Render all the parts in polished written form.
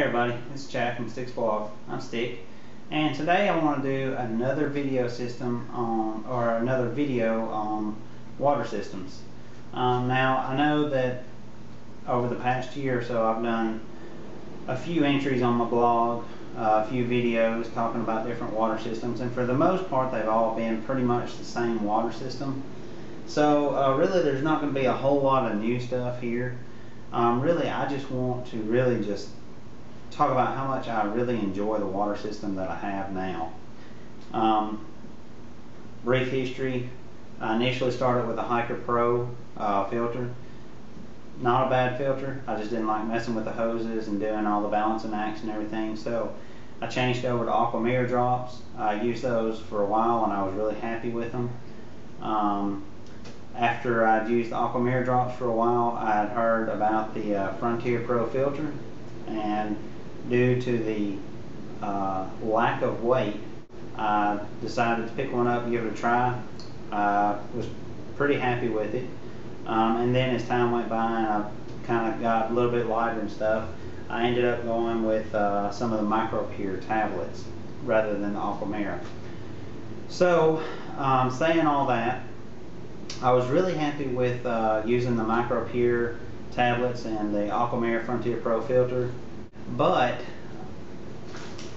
everybody, this is Chad from Sticks Vlog. I'm Stick, and today I want to do another video system on, or another video on water systems. Now I know that over the past year or so I've done a few entries on my blog, a few videos talking about different water systems, and for the most part they've all been pretty much the same water system. So really there's not going to be a whole lot of new stuff here. Really I just want to really just talk about how much I really enjoy the water system that I have now. Brief history: I initially started with a Hiker Pro filter. Not a bad filter, I just didn't like messing with the hoses and doing all the balancing acts and everything, so I changed over to Aqua Mirror drops. I used those for a while and I was really happy with them. After I'd used the Aqua Mirror drops for a while, I had heard about the Frontier Pro filter, and due to the lack of weight, I decided to pick one up and give it a try. I was pretty happy with it, and then as time went by and I kind of got a little bit lighter and stuff, I ended up going with some of the MicroPure tablets rather than the Aqua Mirror. So saying all that, I was really happy with using the MicroPure tablets and the Aqua Mirror Frontier Pro filter, but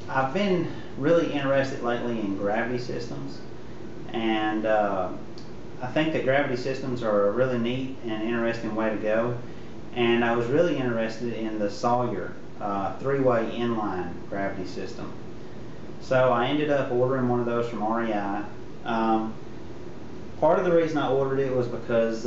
I've been really interested lately in gravity systems, and I think that gravity systems are a really neat and interesting way to go, and I was really interested in the Sawyer three-way inline gravity system. So I ended up ordering one of those from REI. Part of the reason I ordered it was because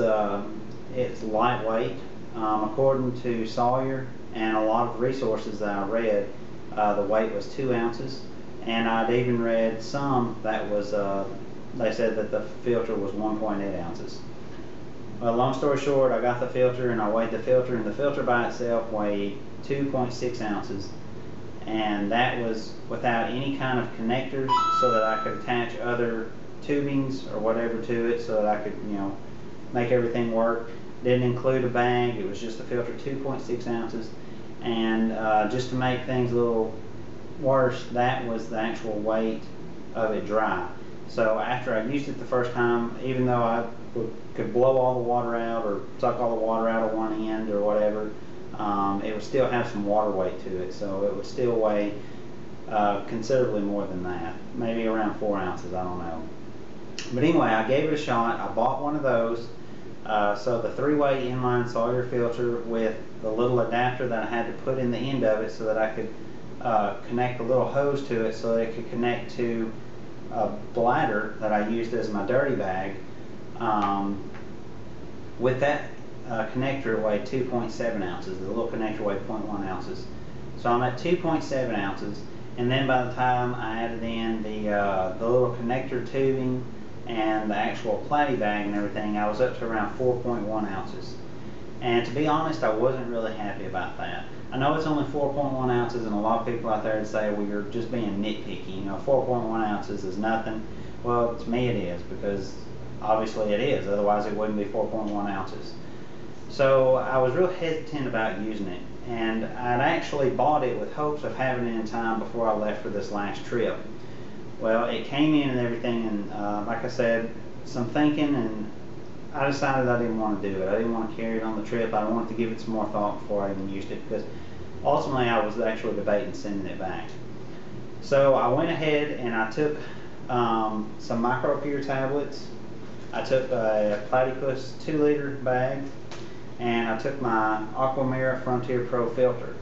it's lightweight. According to Sawyer and a lot of resources that I read, the weight was 2 ounces, and I'd even read some that was, they said that the filter was 1.8 ounces. Well, long story short, I got the filter and I weighed the filter, and the filter by itself weighed 2.6 ounces, and that was without any kind of connectors so that I could attach other tubings or whatever to it so that I could, you know, make everything work. Didn't include a bag, it was just the filter, 2.6 ounces. And just to make things a little worse, that was the actual weight of it dry. So after I used it the first time, even though I could blow all the water out or suck all the water out of one end or whatever, it would still have some water weight to it, so it would still weigh considerably more than that, maybe around 4 ounces, I don't know. But anyway, I gave it a shot. I bought one of those. So the three-way inline Sawyer filter with the little adapter that I had to put in the end of it so that I could connect a little hose to it so that it could connect to a bladder that I used as my dirty bag. With that connector, it weighed 2.7 ounces. The little connector weighed 0.1 ounces. So I'm at 2.7 ounces, and then by the time I added in the little connector tubing and the actual platy bag and everything, I was up to around 4.1 ounces. And to be honest, I wasn't really happy about that. I know it's only 4.1 ounces, and a lot of people out there would say, well, you're just being nitpicky. You know, 4.1 ounces is nothing. Well, to me it is, because obviously it is, otherwise it wouldn't be 4.1 ounces. So I was real hesitant about using it, and I'd actually bought it with hopes of having it in time before I left for this last trip. Well, it came in and everything, and like I said, some thinking, and I decided I didn't want to do it. I didn't want to carry it on the trip. I wanted to give it some more thought before I even used it, because ultimately I was actually debating sending it back. So I went ahead and I took some MicroPure tablets. I took a Platypus 2-liter bag, and I took my Aqua Mirror Frontier Pro filter.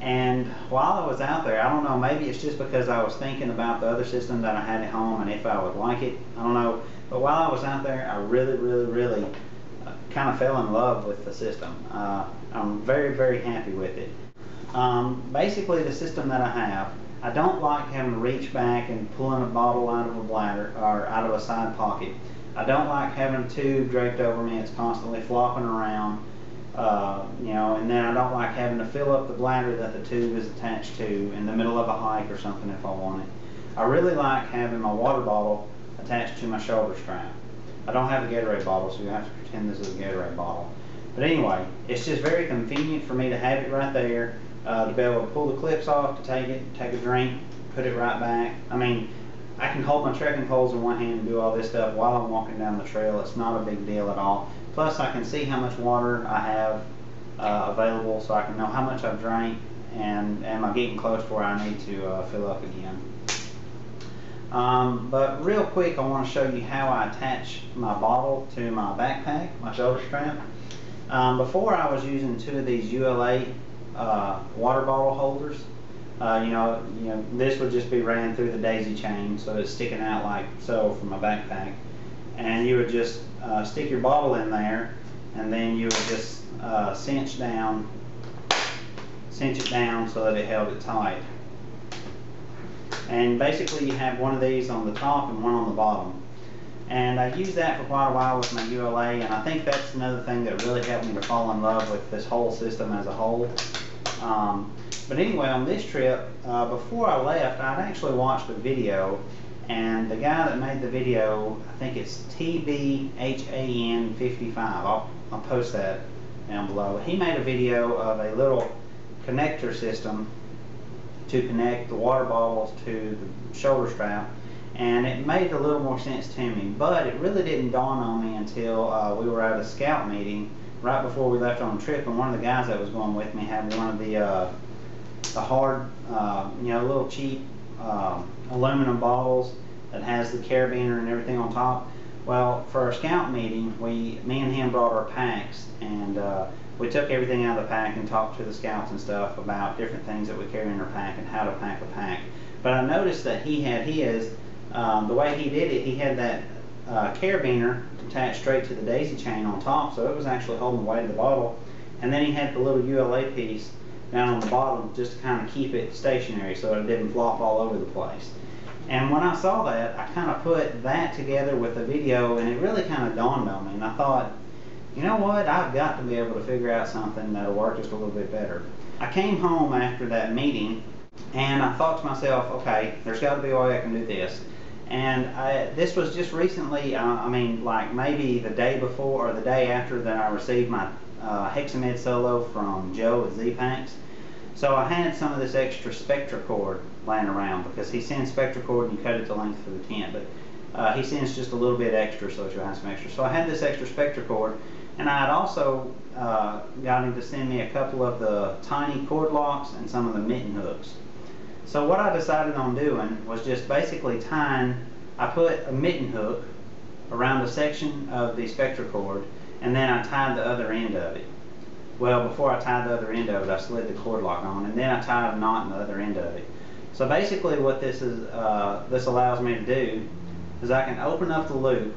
And while I was out there, I don't know, maybe it's just because I was thinking about the other system that I had at home and if I would like it, I don't know. But while I was out there, I really kind of fell in love with the system. I'm very happy with it. Basically, the system that I have, I don't like having to reach back and pulling a bottle out of a bladder or out of a side pocket. I don't like having a tube draped over me. It's constantly flopping around. You know, and then I don't like having to fill up the bladder that the tube is attached to in the middle of a hike or something if I want it. I really like having my water bottle attached to my shoulder strap. I don't have a Gatorade bottle, so you have to pretend this is a Gatorade bottle. But anyway, it's just very convenient for me to have it right there, to be able to pull the clips off, to take it, take a drink, put it right back. I mean, I can hold my trekking poles in one hand and do all this stuff while I'm walking down the trail. It's not a big deal at all. Plus, I can see how much water I have available, so I can know how much I've drank, and am I getting close to where I need to fill up again. But real quick, I want to show you how I attach my bottle to my backpack, my shoulder strap. Before, I was using 2 of these ULA water bottle holders. You know, this would just be ran through the daisy chain, so it's sticking out like so from my backpack. And you would just stick your bottle in there, and then you would just cinch it down so that it held it tight. And basically, you have one of these on the top and one on the bottom. And I used that for quite a while with my ULA, and I think that's another thing that really helped me to fall in love with this whole system as a whole. But anyway, on this trip, before I left, I'd actually watched a video, and the guy that made the video, I think it's TBHAN55, I'll post that down below. He made a video of a little connector system to connect the water bottles to the shoulder strap, and it made a little more sense to me, but it really didn't dawn on me until we were at a scout meeting right before we left on the trip, and one of the guys that was going with me had one of the hard, you know, little cheap aluminum bottles that has the carabiner and everything on top. Well, for our scout meeting, me and him brought our packs, and we took everything out of the pack and talked to the scouts and stuff about different things that we carry in our pack and how to pack a pack. But I noticed that he had his, the way he did it, he had that carabiner attached straight to the daisy chain on top, so it was actually holding the weight of the bottle. And then he had the little ULA piece down on the bottom just to kind of keep it stationary so that it didn't flop all over the place. And when I saw that, I kind of put that together with the video, and it really kind of dawned on me, and I thought, you know what, I've got to be able to figure out something that'll work just a little bit better. I came home after that meeting, and I thought to myself, okay, there's got to be a way I can do this. And this was just recently, I mean, like maybe the day before or the day after that I received my Hexamed Solo from Joe at Z-Packs. So I had some of this extra Spectra cord laying around, because he sends Spectra cord and you cut it to length for the tent, but he sends just a little bit extra, so you'll have some extra. So I had this extra Spectra cord, and I had also got him to send me a couple of the tiny cord locks and some of the mitten hooks. So what I decided on doing was just basically tying, I put a mitten hook around a section of the Spectra cord, and then I tied the other end of it. Well, before I tied the other end of it, I slid the cord lock on, and then I tied a knot in the other end of it. So basically what this allows me to do is I can open up the loop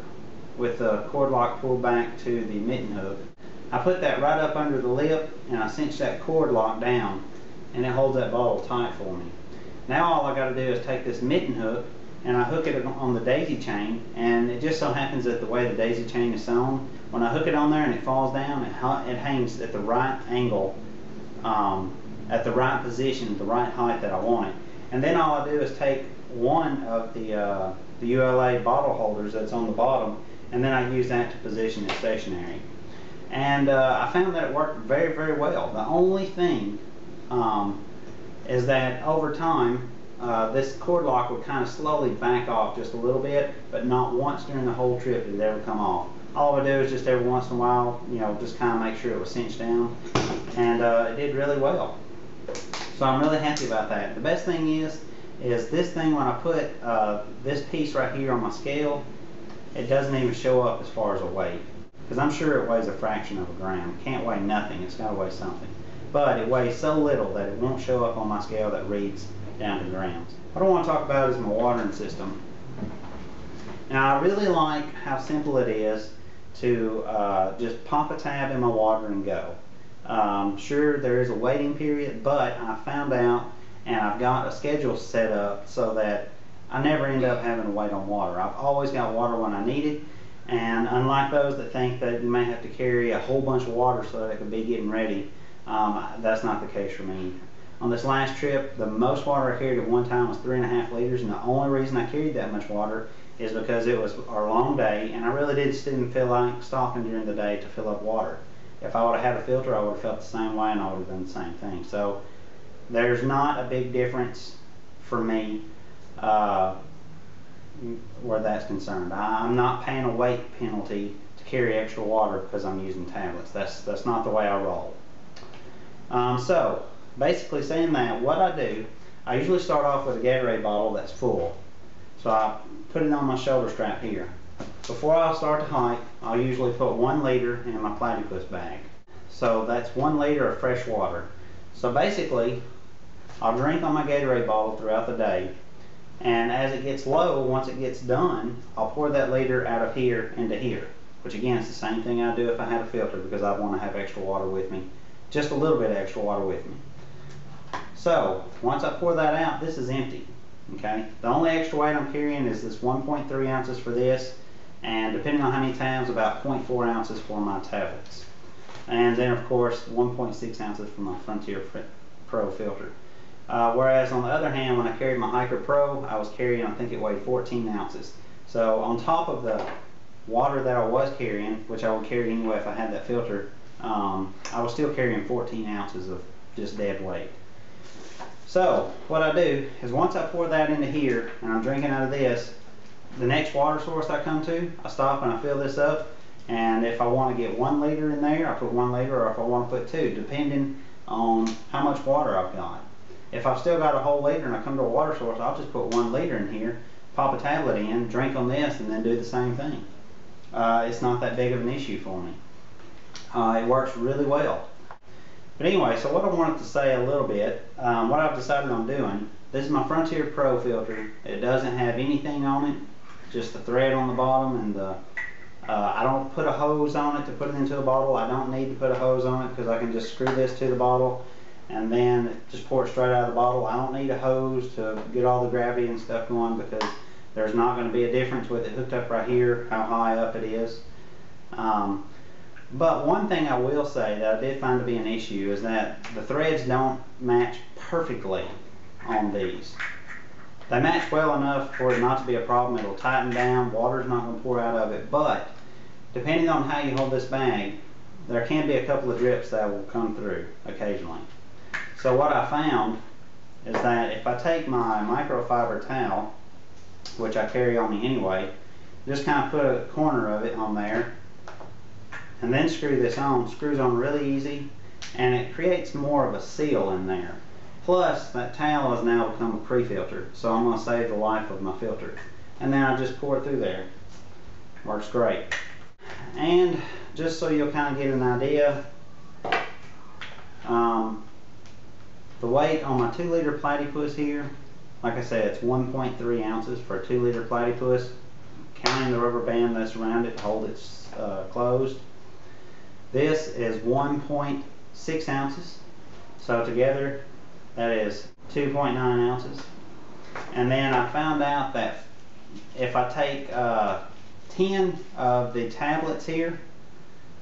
with the cord lock pulled back to the mitten hook. I put that right up under the lip, and I cinch that cord lock down, and it holds that bottle tight for me. Now all I got to do is take this mitten hook and I hook it on the daisy chain, and it just so happens that the way the daisy chain is sewn, when I hook it on there and it falls down, it hangs at the right angle, at the right position, at the right height that I want it. And then all I do is take one of the ULA bottle holders that's on the bottom, and then I use that to position it stationary. And I found that it worked very, very well. The only thing is that over time, this cord lock would kind of slowly back off just a little bit, but not once during the whole trip did it ever come off. All I would do is just every once in a while, you know, just kind of make sure it was cinched down, and it did really well. So I'm really happy about that. The best thing is this thing, when I put this piece right here on my scale, it doesn't even show up as far as a weight, because I'm sure it weighs a fraction of a gram. It can't weigh nothing, it's got to weigh something. But it weighs so little that it won't show up on my scale that reads down to grams. What I want to talk about is my watering system. Now, I really like how simple it is to just pop a tab in my water and go. Sure, there is a waiting period, but I found out, and I've got a schedule set up so that I never end up having to wait on water. I've always got water when I need it, and unlike those that think that you may have to carry a whole bunch of water so that it can be getting ready, that's not the case for me. On this last trip, the most water I carried at one time was 3.5 liters, and the only reason I carried that much water is because it was our long day, and I really didn't feel like stopping during the day to fill up water. if I would have had a filter, I would have felt the same way and I would have done the same thing. So there's not a big difference for me where that's concerned. I'm not paying a weight penalty to carry extra water because I'm using tablets. That's not the way I roll. So basically saying that, what I do, I usually start off with a Gatorade bottle that's full. So I put it on my shoulder strap here. Before I start to hike, I'll usually put 1 liter in my platypus bag. So that's 1 liter of fresh water. So basically, I'll drink on my Gatorade bottle throughout the day, and as it gets low, once it gets done, I'll pour that liter out of here into here, which again is the same thing I do if I had a filter, because I want to have extra water with me, just a little bit of extra water with me. So once I pour that out, this is empty. Okay, the only extra weight I'm carrying is this 1.3 ounces for this, and depending on how many tabs, about 0.4 ounces for my tablets, and then of course 1.6 ounces for my Frontier Pro filter. Whereas on the other hand, when I carried my Hiker Pro, I was carrying, I think it weighed 14 ounces. So on top of the water that I was carrying, which I would carry anyway if I had that filter, I was still carrying 14 ounces of just dead weight. So what I do is once I pour that into here and I'm drinking out of this, the next water source I come to, I stop and I fill this up, and if I want to get 1 liter in there, I put 1 liter, or if I want to put 2, depending on how much water I've got. If I've still got a whole liter and I come to a water source, I'll just put 1 liter in here, pop a tablet in, drink on this, and then do the same thing. It's not that big of an issue for me. It works really well. But anyway, so what I wanted to say a little bit, what I've decided on doing, this is my Frontier Pro filter. It doesn't have anything on it, just the thread on the bottom, and I don't put a hose on it to put it into a bottle. I don't need to put a hose on it because I can just screw this to the bottle and then just pour it straight out of the bottle. I don't need a hose to get all the gravity and stuff going, because there's not going to be a difference with it hooked up right here, how high up it is. But one thing I will say that I did find to be an issue is that the threads don't match perfectly on these. They match well enough for it not to be a problem. It'll tighten down, water's not going to pour out of it, but depending on how you hold this bag, there can be a couple of drips that will come through occasionally. So what I found is that if I take my microfiber towel, which I carry on me anyway, just kind of put a corner of it on there, and then screw this on. Screws on really easy, and it creates more of a seal in there. Plus, that towel has now become a PreFilter, so I'm going to save the life of my filter. And then I just pour it through there. Works great. And just so you'll kind of get an idea, the weight on my 2 liter platypus here, like I said, it's 1.3 ounces for a 2 liter platypus, counting the rubber band that's around it to hold it closed. This is 1.6 ounces, so together that is 2.9 ounces. And then I found out that if I take 10 of the tablets here,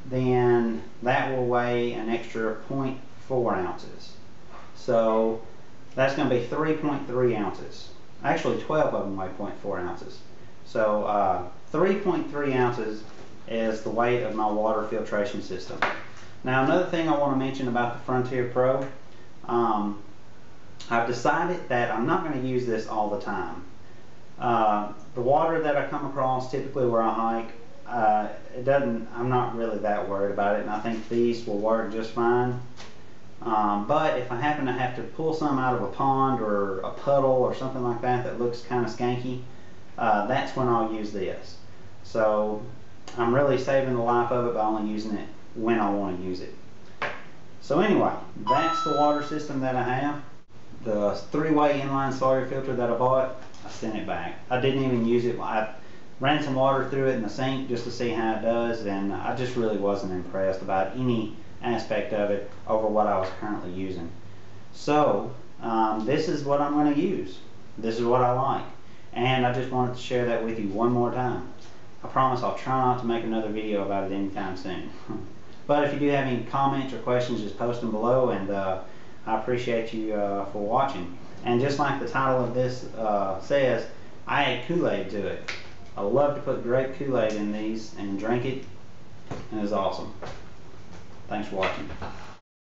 then that will weigh an extra 0.4 ounces. So that's going to be 3.3 ounces. Actually 12 of them weigh 0.4 ounces. So 3.3 ounces is the weight of my water filtration system. Now another thing I want to mention about the Frontier Pro, I've decided that I'm not going to use this all the time. The water that I come across, typically where I hike, I'm not really that worried about it, and I think these will work just fine. But if I happen to have to pull some out of a pond or a puddle or something like that that looks kind of skanky, that's when I'll use this. So I'm really saving the life of it by only using it when I want to use it. So anyway, that's the water system that I have. The 3-way inline Sawyer filter that I bought, I sent it back. I didn't even use it. I ran some water through it in the sink just to see how it does, and I just really wasn't impressed about any aspect of it over what I was currently using. So this is what I'm going to use. This is what I like, and I just wanted to share that with you one more time. I promise I'll try not to make another video about it anytime soon. But if you do have any comments or questions, just post them below, and I appreciate you for watching. And just like the title of this says, I add Kool-Aid to it. I love to put grape Kool-Aid in these and drink it, and it's awesome. Thanks for watching.